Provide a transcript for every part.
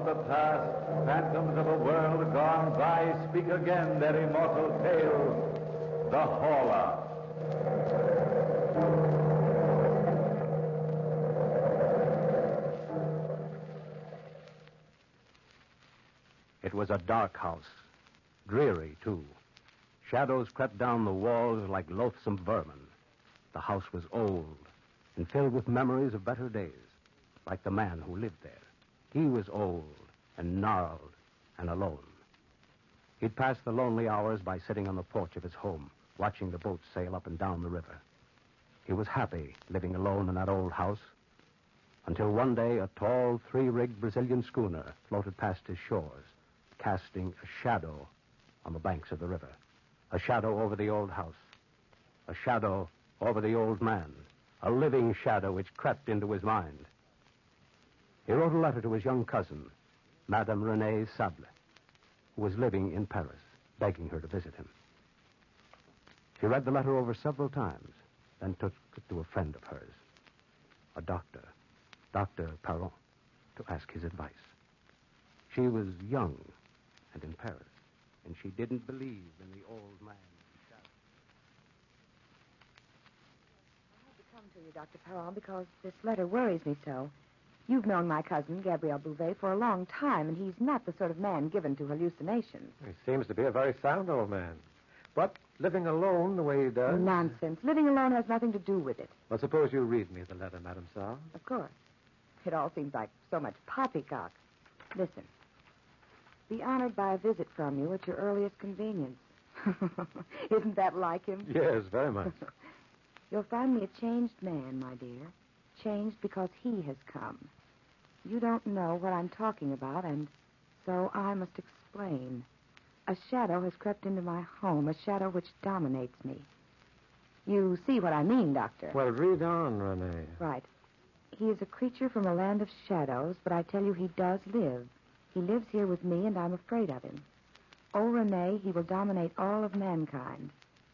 the past, phantoms of a world gone by speak again their immortal tale, the Horla. It was a dark house, dreary, too. Shadows crept down the walls like loathsome vermin. The house was old and filled with memories of better days, like the man who lived there. He was old and gnarled and alone. He'd passed the lonely hours by sitting on the porch of his home, watching the boats sail up and down the river. He was happy living alone in that old house, until one day a tall, three-rigged Brazilian schooner floated past his shores, casting a shadow on the banks of the river. A shadow over the old house. A shadow over the old man. A living shadow which crept into his mind. He wrote a letter to his young cousin, Madame Renée Sable, who was living in Paris, begging her to visit him. She read the letter over several times, then took it to a friend of hers, a doctor, Dr. Perron, to ask his advice. She was young and in Paris, and she didn't believe in the old man in shadow. I had to come to you, Dr. Perron, because this letter worries me so. You've known my cousin, Gabriel Bouvet, for a long time, and he's not the sort of man given to hallucinations. He seems to be a very sound old man. But living alone the way he does... Nonsense. Living alone has nothing to do with it. Well, suppose you read me the letter, Madame Saul. Of course. It all seems like so much poppycock. Listen. Be honored by a visit from you at your earliest convenience. Isn't that like him? Yes, very much. You'll find me a changed man, my dear. Changed because he has come. You don't know what I'm talking about, and so I must explain. A shadow has crept into my home, a shadow which dominates me. You see what I mean, Doctor? Well, read on, Renee. Right. He is a creature from a land of shadows, but I tell you he does live. He lives here with me, and I'm afraid of him. Oh, Renee, he will dominate all of mankind,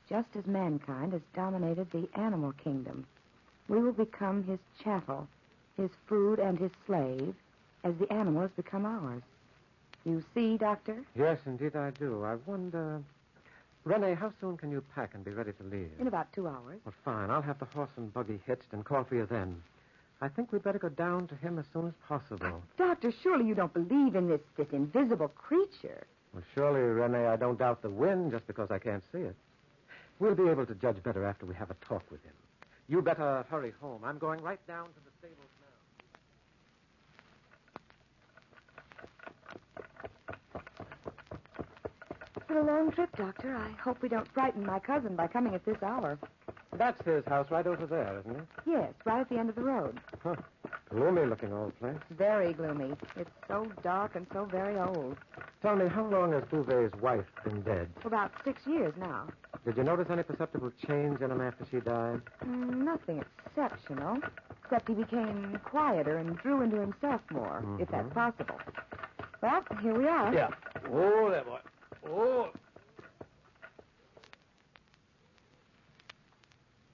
just as mankind has dominated the animal kingdom. We will become his chattel, his food and his slave, as the animal has become ours. You see, Doctor? Yes, indeed I do. I wonder... Renee, how soon can you pack and be ready to leave? In about 2 hours. Well, fine. I'll have the horse and buggy hitched and call for you then. I think we'd better go down to him as soon as possible. Doctor, surely you don't believe in this invisible creature. Well, surely, Renee, I don't doubt the wind just because I can't see it. We'll be able to judge better after we have a talk with him. You better hurry home. I'm going right down to the stables now. It's been a long trip, Doctor. I hope we don't frighten my cousin by coming at this hour. That's his house right over there, isn't it? Yes, right at the end of the road. Huh. Gloomy-looking old place. Very gloomy. It's so dark and so very old. Tell me, how long has Bouvet's wife been dead? For about 6 years now. Did you notice any perceptible change in him after she died? Nothing exceptional, except he became quieter and drew into himself more, if that's possible. Well, here we are. Yeah. Oh, there, boy. Oh.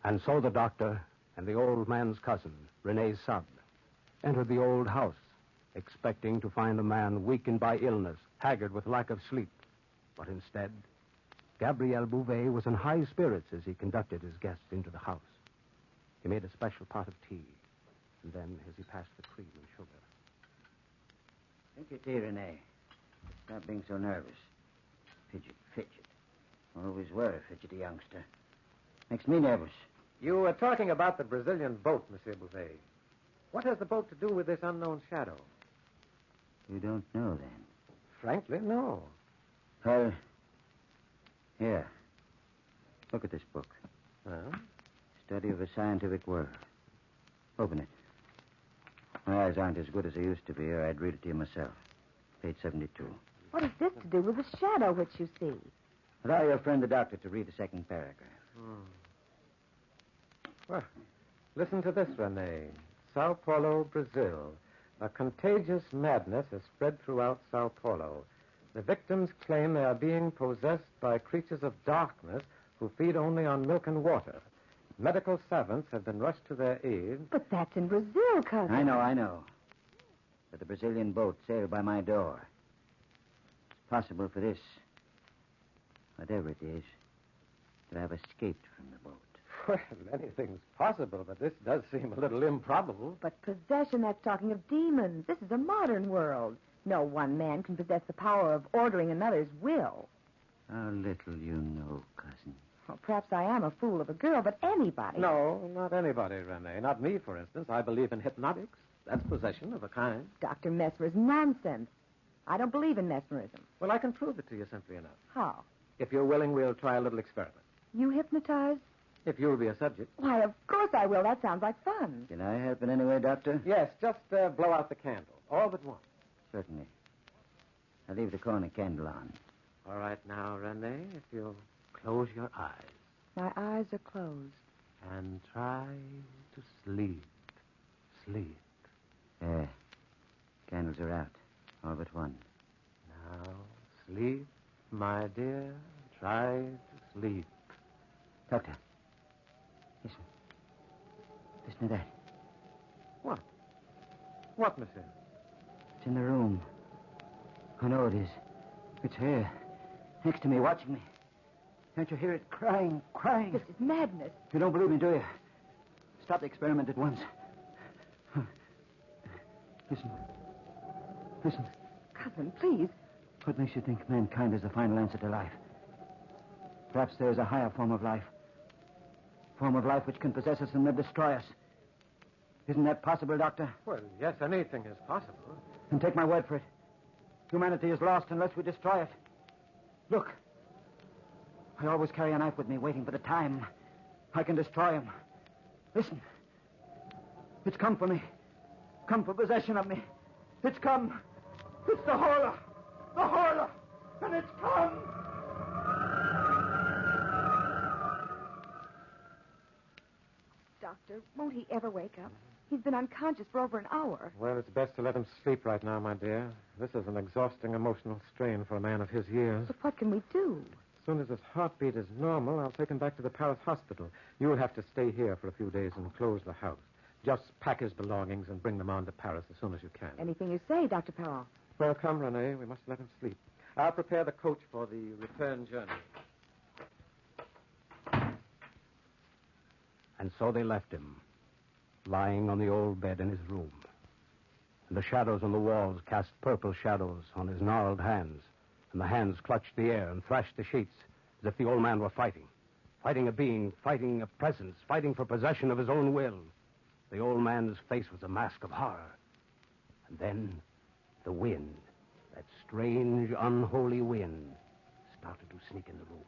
And so the doctor and the old man's cousin, Renée Sable, entered the old house, expecting to find a man weakened by illness, haggard with lack of sleep. But instead, Gabriel Bouvet was in high spirits as he conducted his guests into the house. He made a special pot of tea, and then, as he passed the cream and sugar... Drink your tea, Renee. Stop being so nervous. Fidget. Always were a fidgety youngster. Makes me nervous. You were talking about the Brazilian boat, Monsieur Bouvet. What has the boat to do with this unknown shadow? You don't know, then? Frankly, no. Well, here. Look at this book. Huh? Study of a Scientific World. Open it. My eyes aren't as good as they used to be, or I'd read it to you myself. Page 72. What has this to do with the shadow which you see? Allow your friend the doctor to read the second paragraph. Well, listen to this, Renee. Sao Paulo, Brazil. A contagious madness has spread throughout Sao Paulo. The victims claim they are being possessed by creatures of darkness who feed only on milk and water. Medical savants have been rushed to their aid. But that's in Brazil, cousin. I know. that the Brazilian boat sailed by my door. It's possible for this, whatever it is, to have escaped from the boat. Well, anything's possible, but this does seem a little improbable. But possession, that's talking of demons. This is a modern world. No one man can possess the power of ordering another's will. How little you know, cousin. Well, perhaps I am a fool of a girl, but anybody. No, not anybody, Renee. Not me, for instance. I believe in hypnotics. That's possession of a kind. Dr. Mesmer's nonsense. I don't believe in mesmerism. Well, I can prove it to you simply enough. How? If you're willing, we'll try a little experiment. You hypnotize? If you'll be a subject. Why, of course I will. That sounds like fun. Can I help in any way, Doctor? Yes, just blow out the candle. All but one. Certainly. I'll leave the corner candle on. All right now, Renee, if you'll close your eyes My eyes are closed. and try to sleep. Sleep. There. Candles are out. All but one. Now, sleep, my dear. Try to sleep. Doctor. Listen. Listen to that. What? What, monsieur? It's in the room. I know it is. It's here. Next to me, watching me. Can't you hear it crying, crying? This is madness. You don't believe me, do you? Stop the experiment at once. Listen. Listen. Cousin, please. What makes you think mankind is the final answer to life? Perhaps there is a higher form of life. Form of life which can possess us and then destroy us. Isn't that possible, Doctor? Well, yes, anything is possible. And take my word for it. Humanity is lost unless we destroy it. Look. I always carry a knife with me, waiting for the time I can destroy him. Listen. It's come for me. Come for possession of me. It's come. It's the Horla. The Horla. And it's come. Doctor, won't he ever wake up? He's been unconscious for over an hour. Well, it's best to let him sleep right now, my dear. This is an exhausting emotional strain for a man of his years. But what can we do? As soon as his heartbeat is normal, I'll take him back to the Paris hospital. You'll have to stay here for a few days and close the house. Just pack his belongings and bring them on to Paris as soon as you can. Anything you say, Dr. Powell. Well, come, Renee. We must let him sleep. I'll prepare the coach for the return journey. And so they left him, lying on the old bed in his room. And the shadows on the walls cast purple shadows on his gnarled hands, and the hands clutched the air and thrashed the sheets as if the old man were fighting. Fighting a being, fighting a presence, fighting for possession of his own will. The old man's face was a mask of horror. And then the wind, that strange, unholy wind, started to sneak in the room.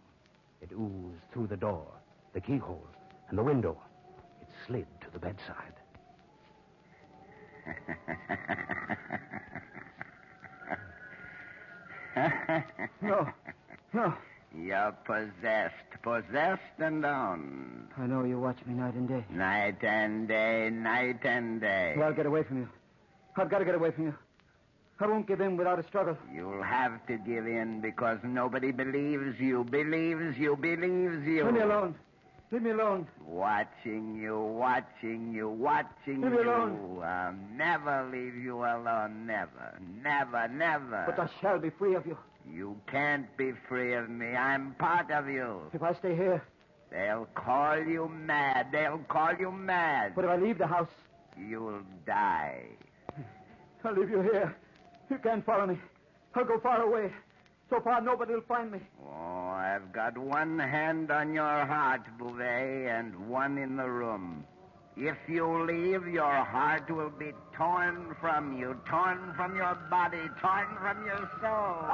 It oozed through the door, the keyhole, and the window. It slid to the bedside. No. You're possessed and owned. I know you watch me night and day. Night and day, night and day. Well, I'll get away from you. I've got to get away from you. I won't give in without a struggle. You'll have to give in because nobody believes you. Leave me alone. Leave me alone. Watching you. Leave me alone. I'll never leave you alone. Never. But I shall be free of you. You can't be free of me. I'm part of you. If I stay here. They'll call you mad. But if I leave the house. You'll die. I'll leave you here. You can't follow me. I'll go far away. So far, nobody will find me. Oh, I've got one hand on your heart, Bouvet, and one in the room. If you leave, your heart will be torn from you, torn from your body, torn from your soul.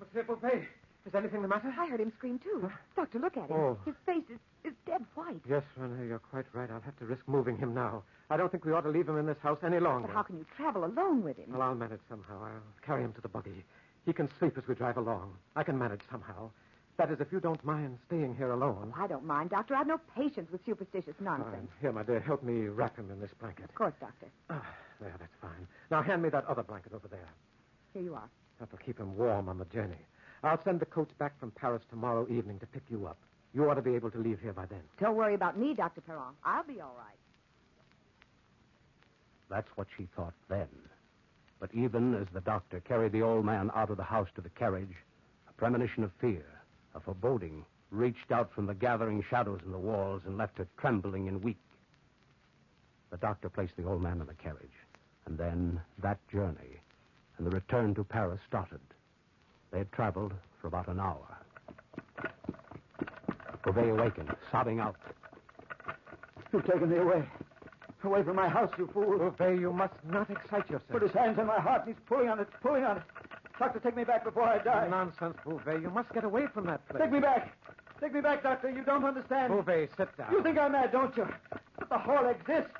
Monsieur Bouvet, is anything the matter? I heard him scream, too. Doctor, look at him. Oh. His face is dead white. Yes, Renee, you're quite right. I'll have to risk moving him now. I don't think we ought to leave him in this house any longer. But how can you travel alone with him? Well, I'll manage somehow. I'll carry him to the buggy. He can sleep as we drive along. I can manage somehow. That is, if you don't mind staying here alone. I don't mind, Doctor. I've no patience with superstitious nonsense. Here, my dear, help me wrap him in this blanket. Of course, Doctor. There, that's fine. Now, hand me that other blanket over there. Here you are. That'll keep him warm on the journey. I'll send the coach back from Paris tomorrow evening to pick you up. You ought to be able to leave here by then. Don't worry about me, Dr. Perron. I'll be all right. That's what she thought then. But even as the doctor carried the old man out of the house to the carriage, a premonition of fear, a foreboding, reached out from the gathering shadows in the walls and left her trembling and weak. The doctor placed the old man in the carriage, and then that journey and the return to Paris started. They had traveled for about an hour. Beauvais awakened, sobbing out. You've taken me away. Away from my house, you fool. Beauvais, you must not excite yourself. Put his hands on my heart, and he's pulling on it, pulling on it. Doctor, take me back before I die. Nonsense, Beauvais. You must get away from that place. Take me back. Take me back, Doctor. You don't understand. Beauvais, sit down. You think I'm mad, don't you? But the Horla exists.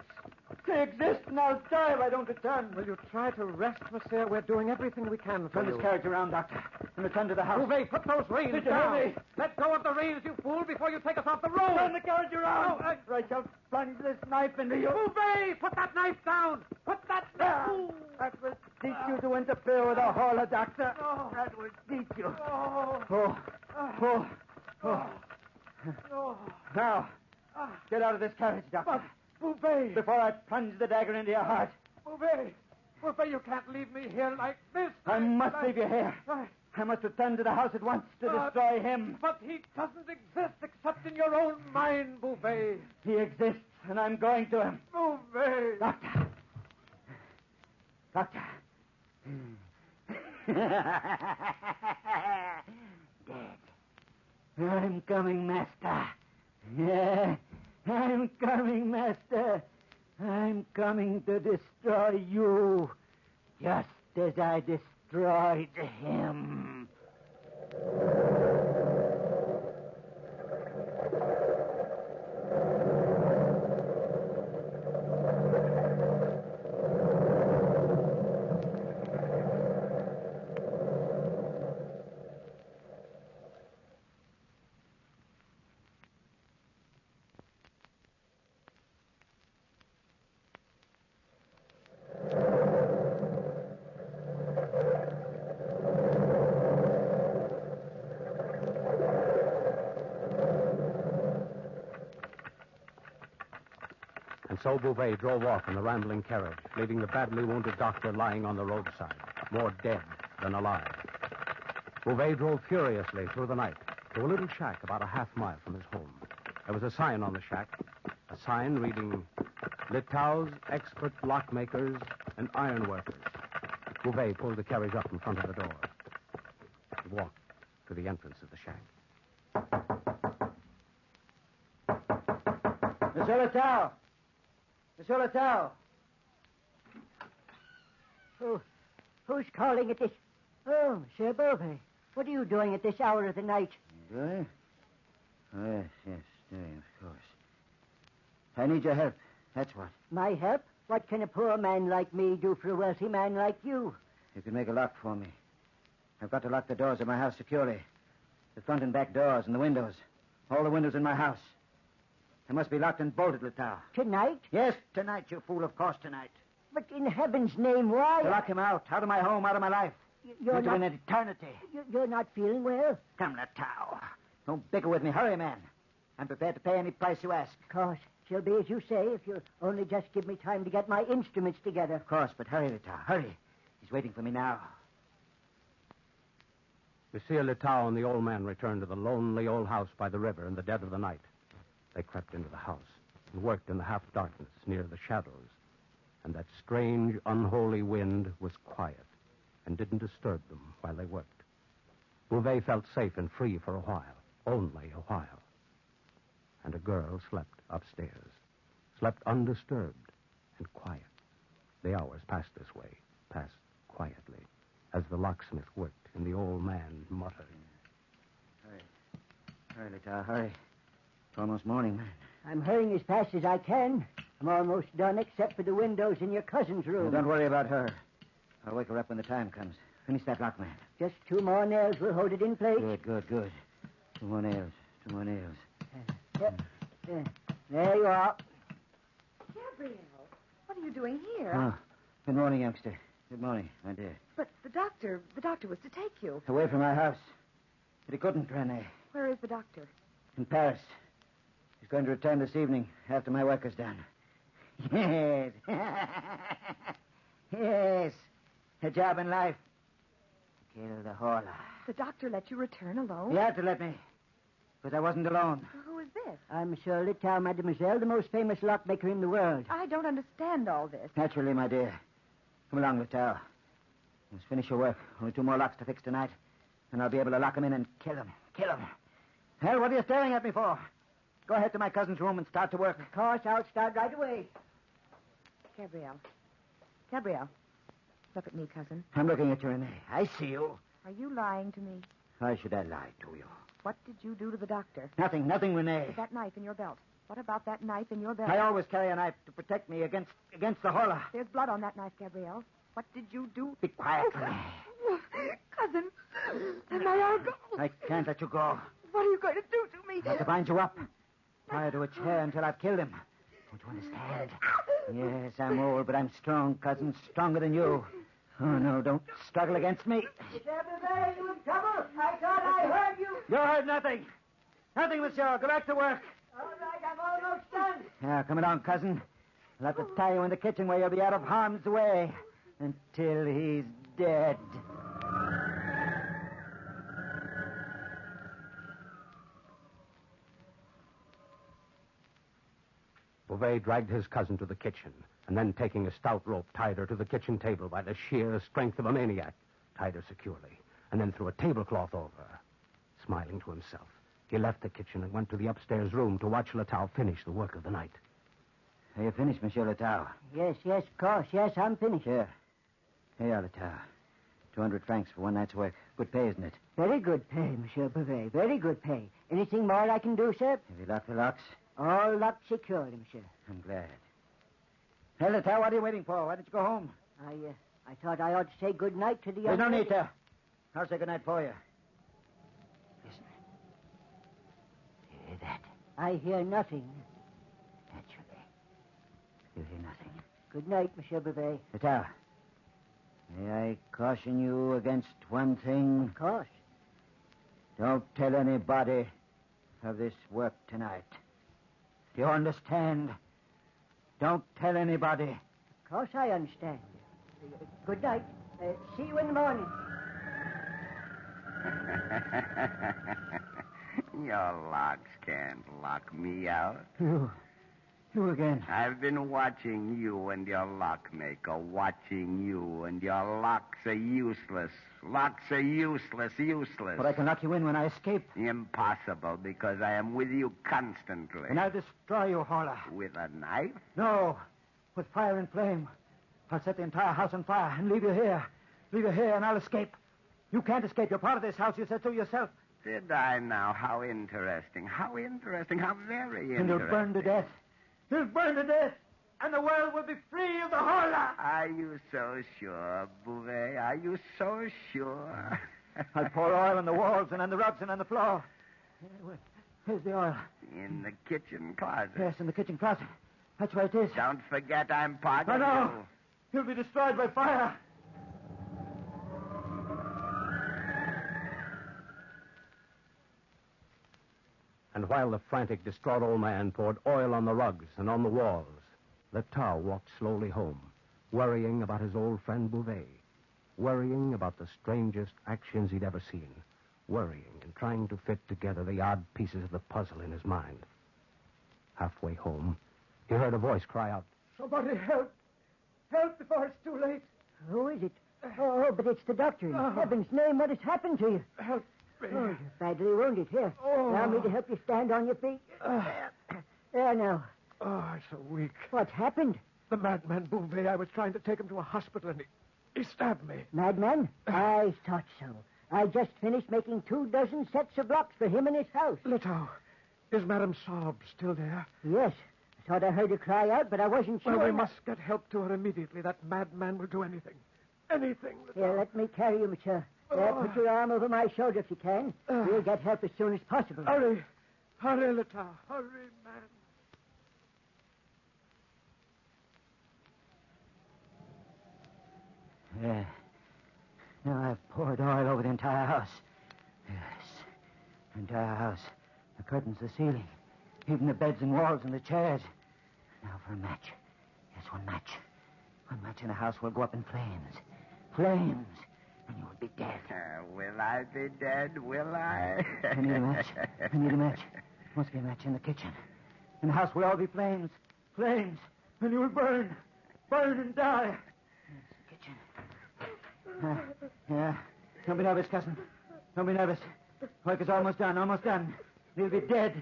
They exist, and I'll die if I don't return. Will you try to rest, monsieur? We're doing everything we can for Turn you. this carriage around, Doctor, and return to the house. Beauvais, put those reins Did you down. hear me? Let go of the reins, you fool, before you take us off the road. Turn the carriage around. No, I shall plunge this knife into you. Beauvais, put that knife down. Put that down. That will teach you to interfere with a Horla, Doctor. No. That will teach you. No. Oh. Now, get out of this carriage, Doctor. Beauvais. Before I plunge the dagger into your heart. Beauvais, you can't leave me here like this. I must leave you here. I must return to the house at once to destroy him. But he doesn't exist except in your own mind, Beauvais. He exists, and I'm going to him. Beauvais. Doctor. Dead. I'm coming, Master. Yeah, I'm coming, Master. I'm coming to destroy you, just as I destroyed him. And so Beauvais drove off in the rambling carriage, leaving the badly wounded doctor lying on the roadside, more dead than alive. Beauvais drove furiously through the night to a little shack about a half-mile from his home. There was a sign on the shack, a sign reading, Litau's expert lockmakers and ironworkers. Beauvais pulled the carriage up in front of the door. He walked to the entrance of the shack. Monsieur Litau! Monsieur Litau! Who's calling at this? Oh, Monsieur Beauvais. What are you doing at this hour of the night? Doing? Oh, yes, doing, of course. I need your help. That's what. My help? What can a poor man like me do for a wealthy man like you? You can make a lock for me. I've got to lock the doors of my house securely. The front and back doors and the windows. All the windows in my house. They must be locked and bolted, Litau. Tonight? Yes, tonight, you fool, of course, tonight. But in heaven's name, why? To lock him out of my home, out of my life. You're Into not... an eternity. You're not feeling well? Come, Litau. Don't bicker with me. Hurry, man. I'm prepared to pay any price you ask. Of course. She'll be as you say if you'll only just give me time to get my instruments together. Of course, but hurry, Litau. Hurry. He's waiting for me now. Monsieur Litau and the old man returned to the lonely old house by the river in the dead of the night. They crept into the house and worked in the half-darkness near the shadows. And that strange, unholy wind was quiet and didn't disturb them while they worked. Beauvais felt safe and free for a while, only a while. And a girl slept upstairs, slept undisturbed and quiet. The hours passed this way, passed quietly, as the locksmith worked and the old man muttered. Hurry, Litau, hurry. It's almost morning, man. I'm hurrying as fast as I can. I'm almost done, except for the windows in your cousin's room. Don't worry about her. I'll wake her up when the time comes. Finish that lock, man. Just 2 more nails will hold it in place. Good. 2 more nails. There you are. Gabriel, what are you doing here? Oh, good morning, youngster. Good morning, my dear. But the doctor was to take you. Away from my house. But he couldn't, Rene. Where is the doctor? In Paris. He's going to return this evening after my work is done. Yes. Yes. A job in life. Kill the Horla. The doctor let you return alone? He had to let me. But I wasn't alone. Who is this? I'm Monsieur Litow, mademoiselle, the most famous lockmaker in the world. I don't understand all this. Naturally, my dear. Come along, Litow. Let's finish your work. Only 2 more locks to fix tonight. And I'll be able to lock him in and kill him. Kill him. Hell, what are you staring at me for? Go ahead to my cousin's room and start to work. Of course, I'll start right away. Gabrielle. Look at me, cousin. I'm looking at you, Renee. I see you. Are you lying to me? Why should I lie to you? What did you do to the doctor? Nothing, Renee. That knife in your belt. What about that knife in your belt? I always carry a knife to protect me against the Horla. There's blood on that knife, Gabrielle. What did you do? Be quiet, Renee. Cousin, let my arm go. I can't let you go. What are you going to do to me? I have to bind you up. Tie you to a chair until I've killed him. Don't you understand? Yes, I'm old, but I'm strong, cousin. Stronger than you. Oh, no, don't struggle against me. Monsieur Bouvet, you in trouble? I thought I heard you. You heard nothing. Nothing, monsieur. Go back to work. All right, I'm almost done. Now, come along, cousin. I'll have to tie you in the kitchen where you'll be out of harm's way until he's dead. Bouvet dragged his cousin to the kitchen, and then taking a stout rope, tied her to the kitchen table by the sheer strength of a maniac, tied her securely, and then threw a tablecloth over her. Smiling to himself, he left the kitchen and went to the upstairs room to watch Litow finish the work of the night. Are you finished, Monsieur Litow? Yes, of course. Yes, I'm finished. Here you are, Litow. 200 francs for one night's work. Good pay, isn't it? Very good pay, Monsieur Bouvet. Very good pay. Anything more I can do, sir? Have you locked the locks? All locked securely, monsieur. I'm glad. Hey, Litow, what are you waiting for? Why don't you go home? I thought I ought to say good night to the There's young no lady. need to. I'll say good night for you. Listen. You hear that? I hear nothing. Naturally. You hear nothing. Good night, Monsieur Bouvet. Litow, may I caution you against one thing? Of course. Don't tell anybody of this work tonight. Do you understand? Don't tell anybody. Of course I understand. Good night. See you in the morning. Your locks can't lock me out. You again. I've been watching you and your lockmaker, watching you, and your locks are useless. Locks are useless. But I can lock you in when I escape. Impossible, because I am with you constantly. And I'll destroy you, Horla. With a knife? No, with fire and flame. I'll set the entire house on fire and leave you here. Leave you here and I'll escape. You can't escape. You're part of this house. You said so yourself. Did I now? How interesting. How interesting. How very interesting. And you'll burn to death. You'll burn to death. And the world will be free of the Horla. Are you so sure, Bouvet? Are you so sure? I'll pour oil on the walls and on the rugs and on the floor. Where's the oil? In the kitchen closet. Yes, in the kitchen closet. That's where it is. Don't forget I'm part of No. you. You'll be destroyed by fire. And while the frantic, distraught old man poured oil on the rugs and on the walls, Litow walked slowly home, worrying about his old friend Bouvet, worrying about the strangest actions he'd ever seen, worrying and trying to fit together the odd pieces of the puzzle in his mind. Halfway home, he heard a voice cry out, Somebody help. Help before it's too late. Who is it? Oh, but it's the doctor. In heaven's name, what has happened to you? Help me. Oh, you're badly wounded. Here, allow me to help you stand on your feet. There now. Oh, I'm so weak. What's happened? The madman Bouvet, I was trying to take him to a hospital, and he stabbed me. Madman? I thought so. I just finished making 24 sets of locks for him in his house. Litow, is Madame Saab still there? Yes. I thought I heard her cry out, but I wasn't sure. Well, we must get help to her immediately. That madman will do anything. Anything, Litow. Here, let me carry you, monsieur. There, put your arm over my shoulder if you can. We'll get help as soon as possible. Hurry. Hurry, Litow. Hurry, man. Yeah. Now I've poured oil over the entire house. Yes. The entire house. The curtains, the ceiling, even the beds and walls and the chairs. Now for a match. Yes, one match. One match in the house will go up in flames. Flames. And you will be dead. Will I be dead? Will I? I need a match. I need a match. Must be a match in the kitchen. And the house will all be flames. Flames. And you will burn. Burn and die. Yes, the kitchen. Yeah. Don't be nervous, cousin. Don't be nervous. Work is almost done. Almost done. You'll be dead.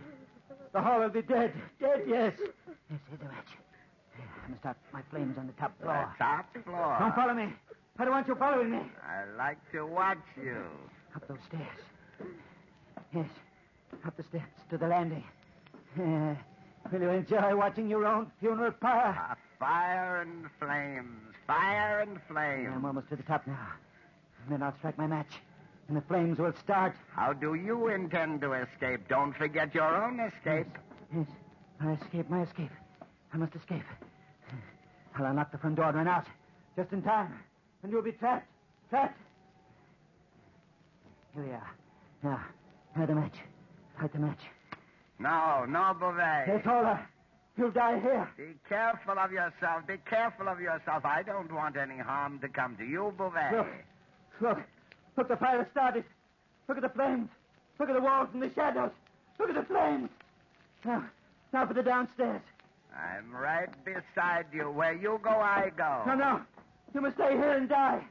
The hall will be dead. Dead, yes. Yes, here's the match. I must start my flames on the top floor. The top floor. Don't follow me. I don't want you following me. I like to watch you. Up those stairs. Yes. Up the steps to the landing. Will you enjoy watching your own funeral pyre? Fire and flames. Fire and flames. I'm almost to the top now. And then I'll strike my match. And the flames will start. How do you intend to escape? Don't forget your own escape. Yes. I escape my escape. I must escape. I'll unlock the front door and run out. Just in time. And you'll be trapped. Trapped. Here we are. Now, light the match. Light the match. No, Beauvais. Yes, Horla. You'll die here. Be careful of yourself. Be careful of yourself. I don't want any harm to come to you, Beauvais. Look. Look, the fire has started. Look at the flames. Look at the walls and the shadows. Look at the flames. Now for the downstairs. I'm right beside you. Where you go, I go. No. You must stay here and die.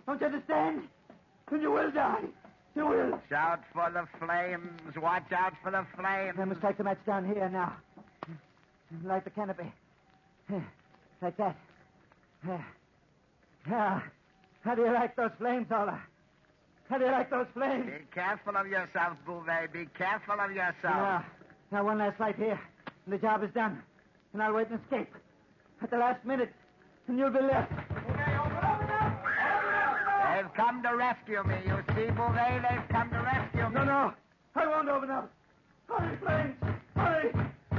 Don't you understand? And you will die. You will. Watch out for the flames. Watch out for the flames. I must strike the match down here now. Light the canopy. Like that. Now, how do you like those flames, Horla? How do you like those flames? Be careful of yourself, Beauvais. Be careful of yourself. Now one last light here. And the job is done. And I'll wait and escape. At the last minute. And you'll be left. They've come to rescue me. You see, Beauvais? They've come to rescue me. No. I won't open up. Hurry, flames. Hurry.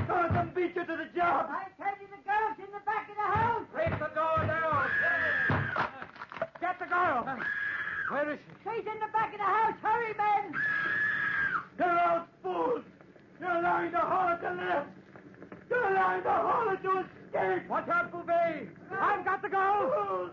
Don't let them beat you to the job. I tell you, the girl's in the back of the house. Break the door down. Get the girl. Where is she? She's in the back of the house. Hurry, men. You're all fools. You're allowing the Horla to live. You're allowing the Horla to escape. Watch out, Beauvais. I've got to go. Fools.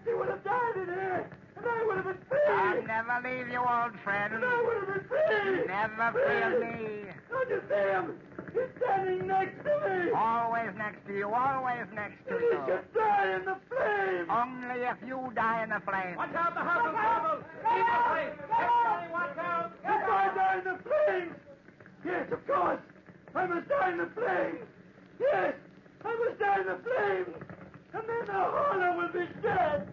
He would have died in here. And I would have been free. I'll never leave you, old friend. And I would have been free. Never fear me. Don't you see him? He's standing next to me. Always next to you. Always next to And you. he should die in the flames. Only if you die in the flames. Watch out, the house is trouble. Keep the place. Everybody watch out. If I die in the flames. Yes, of course. I must die in the flames. Yes, I must die in the flames. And then the Horla will be dead.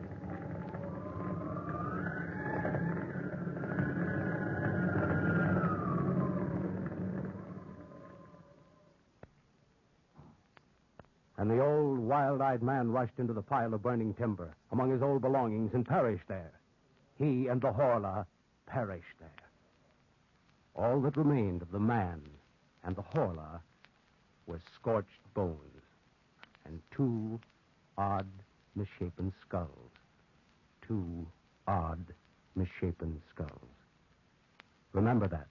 And the old, wild-eyed man rushed into the pile of burning timber among his old belongings and perished there. He and the Horla perished there. All that remained of the man and the Horla was scorched bones and two odd, misshapen skulls. Two odd, misshapen skulls. Remember that.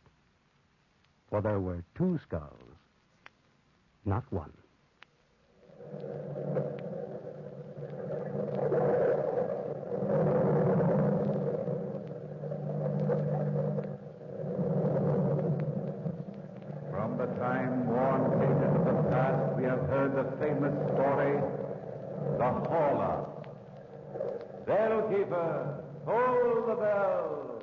For there were two skulls, not one. From the time-worn pages of the past, we have heard the famous story, the Horla. Bellkeeper, hold the bell.